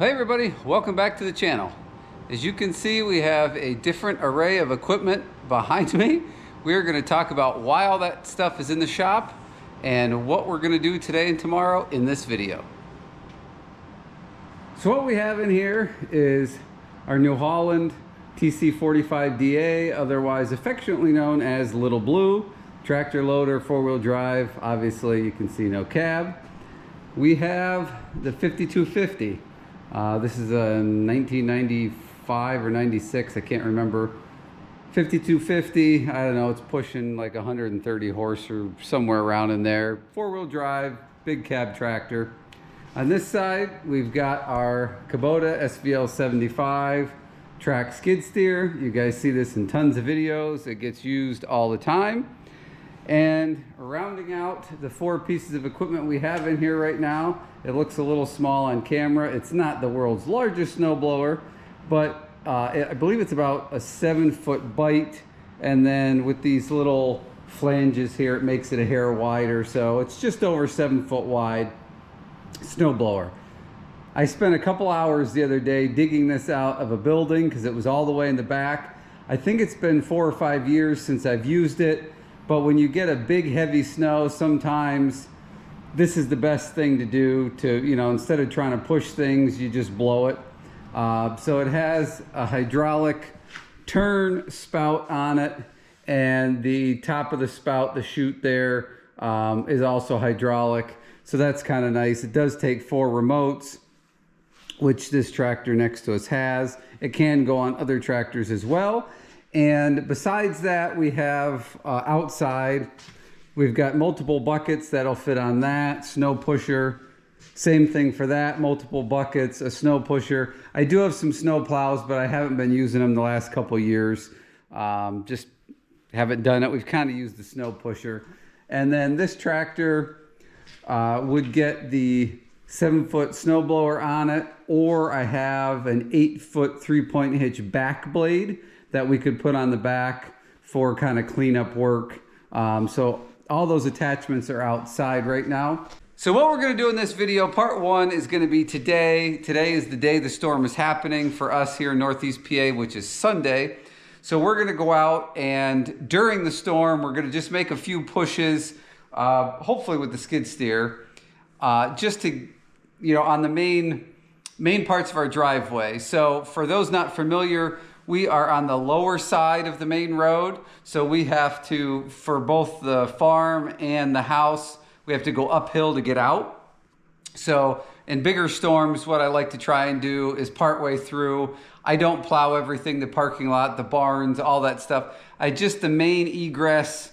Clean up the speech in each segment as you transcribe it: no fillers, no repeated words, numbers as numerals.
Hey everybody, welcome back to the channel. As you can see, we have a different array of equipment behind me. We're going to talk about why all that stuff is in the shop and what we're going to do today and tomorrow in this video. So what we have in here is our New Holland TC45DA, otherwise affectionately known as Little Blue. Tractor loader, four-wheel drive, obviously you can see no cab. We have the 5250. This is a 1995 or 96, I can't remember. 5250, I don't know, it's pushing like 130 horse or somewhere around in there. Four-wheel drive, big cab tractor. On this side, we've got our Kubota SVL75 track skid steer. You guys see this in tons of videos. It gets used all the time. And rounding out the four pieces of equipment we have in here right now, it looks a little small on camera. It's not the world's largest snowblower, but I believe it's about a 7-foot bite. And then with these little flanges here, it makes it a hair wider. So it's just over 7 foot wide snowblower. I spent a couple hours the other day digging this out of a building because it was all the way in the back. I think it's been 4 or 5 years since I've used it. But when you get a big heavy snow, sometimes this is the best thing to do to, you know, instead of trying to push things, you just blow it. So it has a hydraulic turn spout on it, and the top of the spout, the chute there, is also hydraulic. So that's kind of nice. It does take 4 remotes, which this tractor next to us has. It can go on other tractors as well. And besides that, we have outside, we've got multiple buckets that'll fit on that, snow pusher, same thing for that, multiple buckets, a snow pusher. I do have some snow plows, but I haven't been using them the last couple years. Just haven't done it. We've kind of used the snow pusher. And then this tractor would get the 7-foot snowblower on it, or I have an 8-foot 3-point hitch back blade that we could put on the back for kind of cleanup work. So all those attachments are outside right now. So what we're gonna do in this video, part 1 is gonna be today. Today is the day the storm is happening for us here in Northeast PA, which is Sunday. So we're gonna go out, and during the storm, we're gonna just make a few pushes, hopefully with the skid steer, just to, you know, on the main parts of our driveway. So for those not familiar, we are on the lower side of the main road. So we have to, for both the farm and the house, we have to go uphill to get out. So in bigger storms, what I like to try and do is partway through, I don't plow everything, the parking lot, the barns, all that stuff. The main egress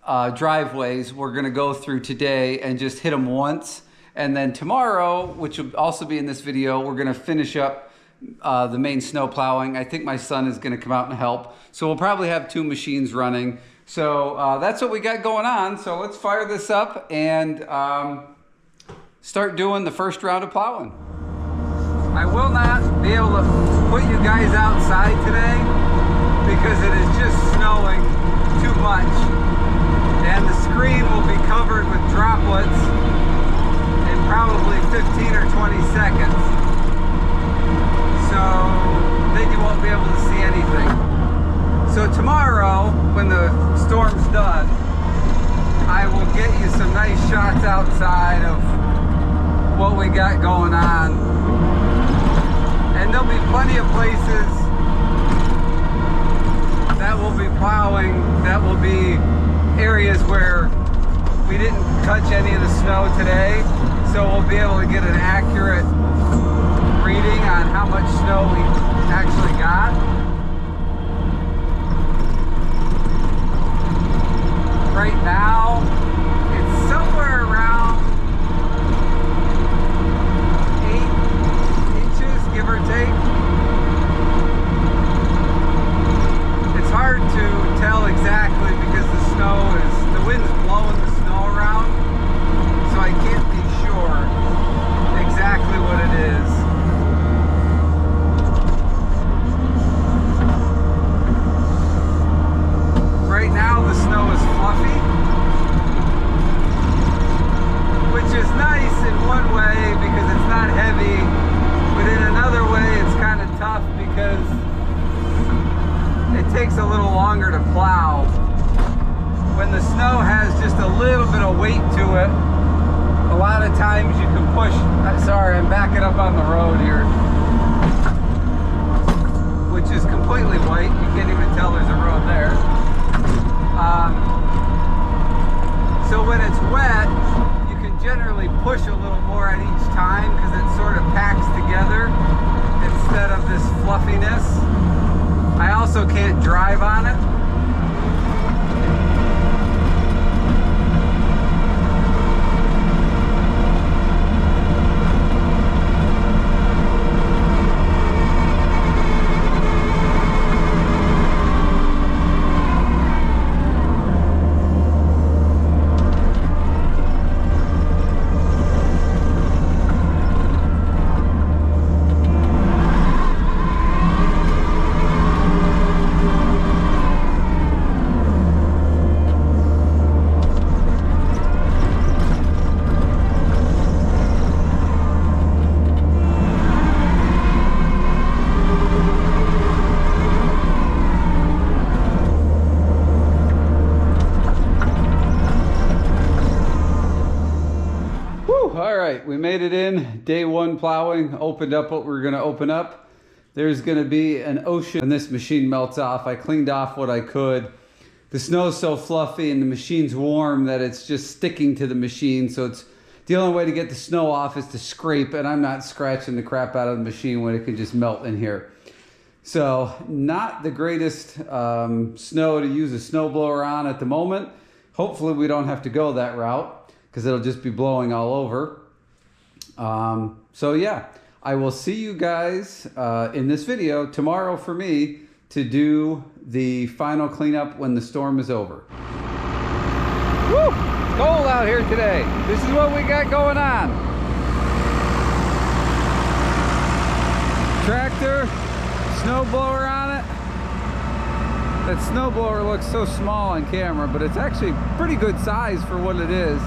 driveways we're gonna go through today and just hit them once. And then tomorrow, which will also be in this video, we're gonna finish up the main snow plowing. I think my son is gonna come out and help. So we'll probably have 2 machines running. So that's what we got going on. So let's fire this up and start doing the first round of plowing. I will not be able to put you guys outside today because it is just snowing too much. And the screen will be covered with droplets in probably 15 or 20 seconds. So then you won't be able to see anything. So tomorrow, when the storm's done, I will get you some nice shots outside of what we got going on. And there'll be plenty of places that we'll be plowing, that will be areas where we didn't touch any of the snow today. So we'll be able to get an accurate reading on how much snow we actually got. Right now, it's somewhere around 8 inches, give or take. It's hard to tell exactly because the wind's blowing the snow around, so I can't be sure exactly no weight to it. A lot of times you can push, sorry, I'm backing up on the road here, which is completely white. You can't even tell there's a road there. So when it's wet, you can generally push a little more at each time because it sort of packs together instead of this fluffiness. I also can't drive on it. We made it in, day one plowing, opened up what we're gonna open up. There's gonna be an ocean when this machine melts off. I cleaned off what I could. The snow's so fluffy and the machine's warm that it's just sticking to the machine. So it's the only way to get the snow off is to scrape, and I'm not scratching the crap out of the machine when it can just melt in here. So not the greatest snow to use a snowblower on at the moment. Hopefully we don't have to go that route because it'll just be blowing all over. So yeah, I will see you guys in this video tomorrow for me to do the final cleanup when the storm is over. Woo! It's cold out here today. This is what we got going on. Tractor, snowblower on it. That snowblower looks so small on camera, but it's actually pretty good size for what it is.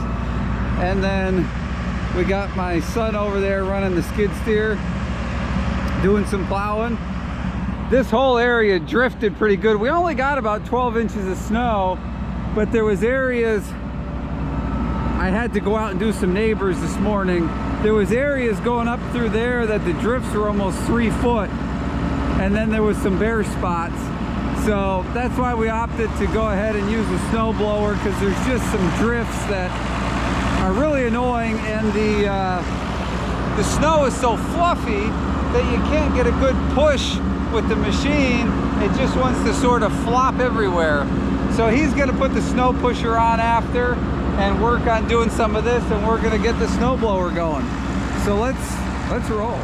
And then we got my son over there running the skid steer, doing some plowing. This whole area drifted pretty good. We only got about 12 inches of snow, but there was areas, I had to go out and do some neighbors this morning. There was areas going up through there that the drifts were almost 3 foot. And then there was some bare spots. So that's why we opted to go ahead and use the snowblower, because there's just some drifts that are really annoying, and the snow is so fluffy that you can't get a good push with the machine. It just wants to sort of flop everywhere. So he's going to put the snow pusher on after and work on doing some of this, and we're going to get the snowblower going. So let's roll.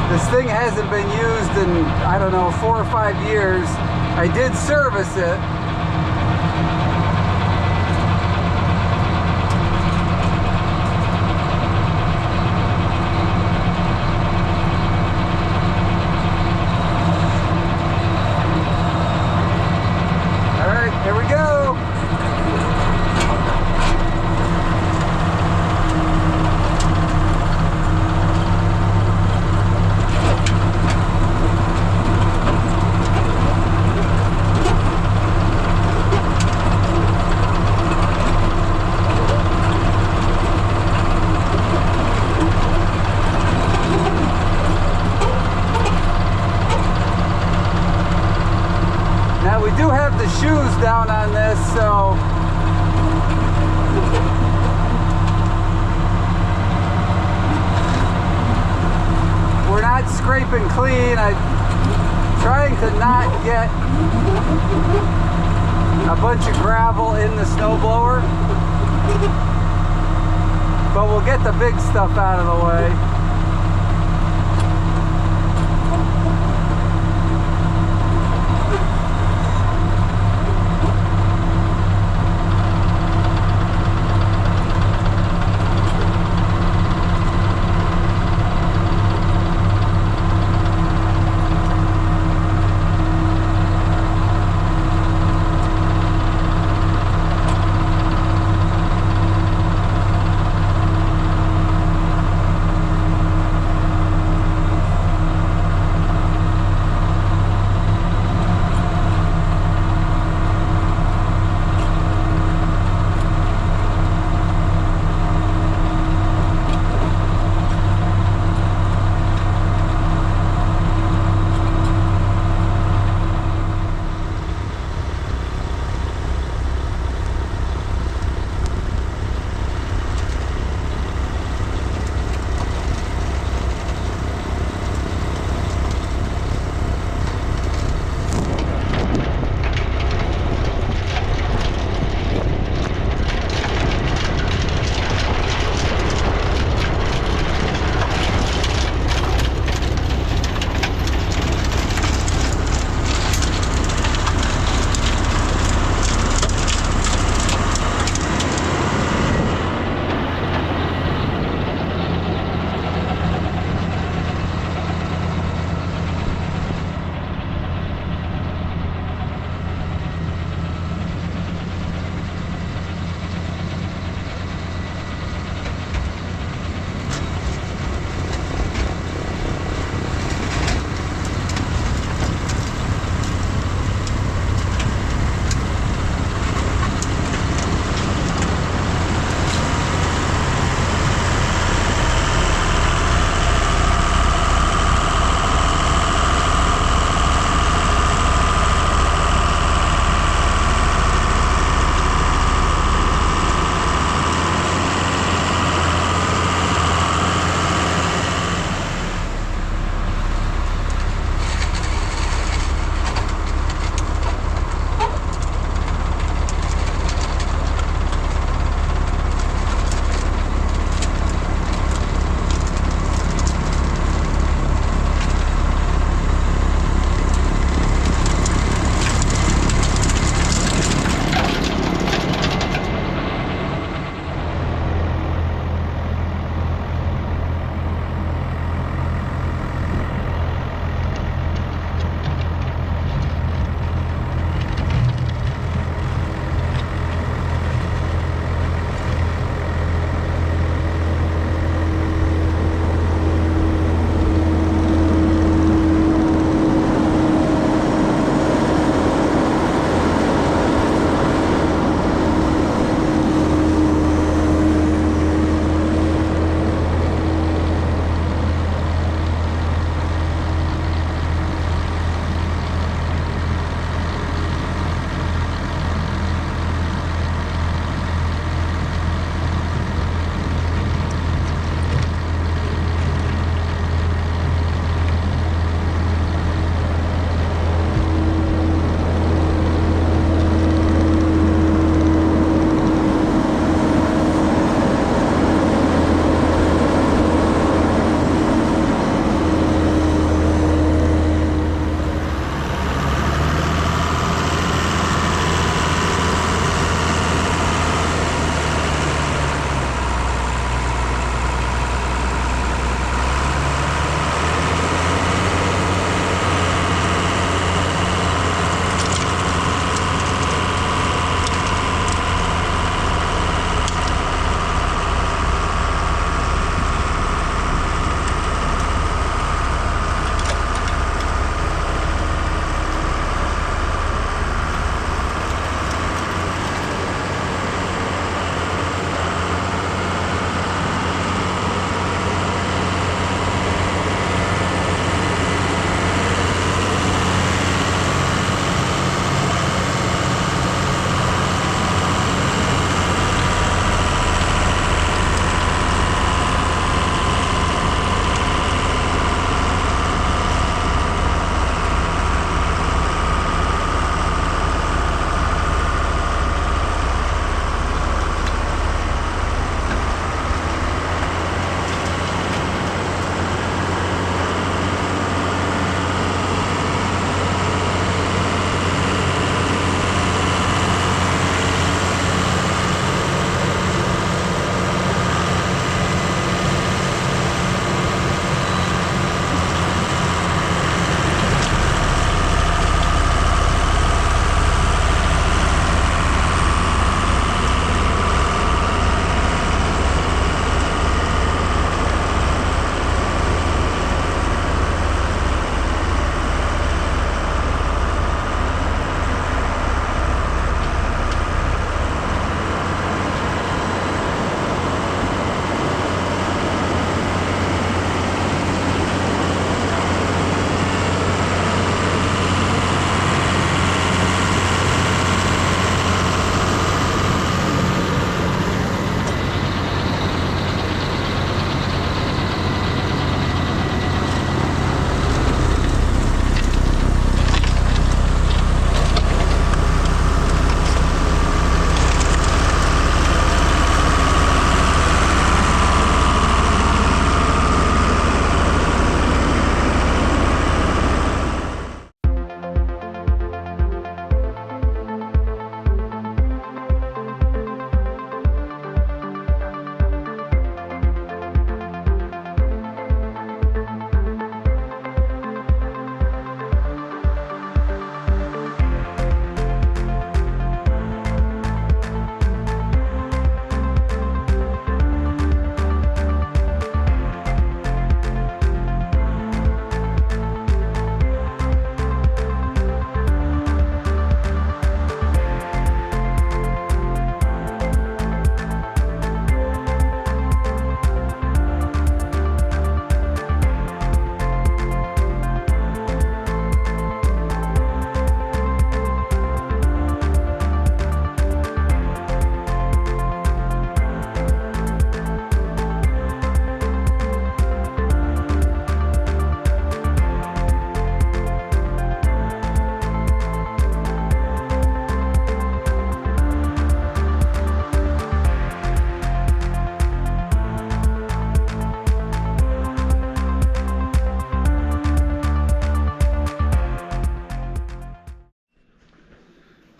This thing hasn't been used in, I don't know, 4 or 5 years. I did service it. Shoes down on this, so we're not scraping clean. I'm trying to not get a bunch of gravel in the snowblower, but we'll get the big stuff out of the way.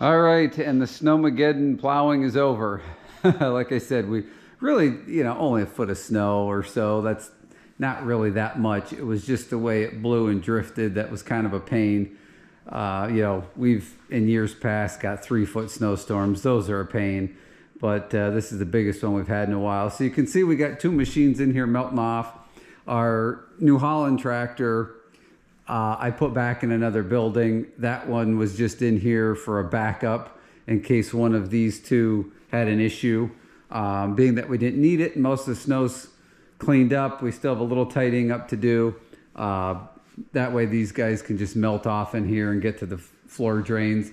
All right, and the Snowmageddon plowing is over. Like I said, we really, only a foot of snow or so. That's not really that much. It was just the way it blew and drifted that was kind of a pain. We've in years past got 3-foot snowstorms. Those are a pain, but this is the biggest one we've had in a while. So you can see we got 2 machines in here melting off. Our New Holland tractor, I put back in another building. That one was just in here for a backup in case one of these 2 had an issue. Being that we didn't need it and most of the snow's cleaned up, we still have a little tidying up to do. That way these guys can just melt off in here and get to the floor drains.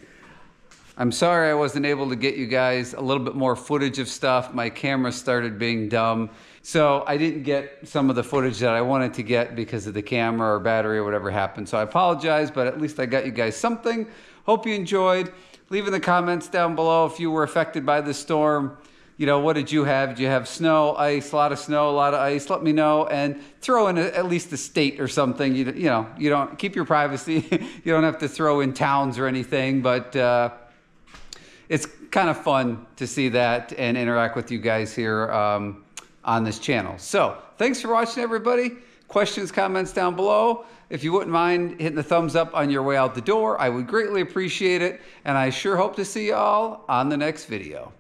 I'm sorry I wasn't able to get you guys a little bit more footage of stuff. My camera started being dumb. So I didn't get some of the footage that I wanted to get because of the camera or battery or whatever happened. So I apologize, but at least I got you guys something. Hope you enjoyed. Leave in the comments down below if you were affected by the storm. What did you have? Did you have snow, ice, a lot of snow, a lot of ice? Let me know, and throw in at least a state or something. You don't keep your privacy. You don't have to throw in towns or anything, but it's kind of fun to see that and interact with you guys here on this channel. So thanks for watching, everybody. Questions, comments down below. If you wouldn't mind hitting the thumbs up on your way out the door, I would greatly appreciate it. And I sure hope to see you all on the next video.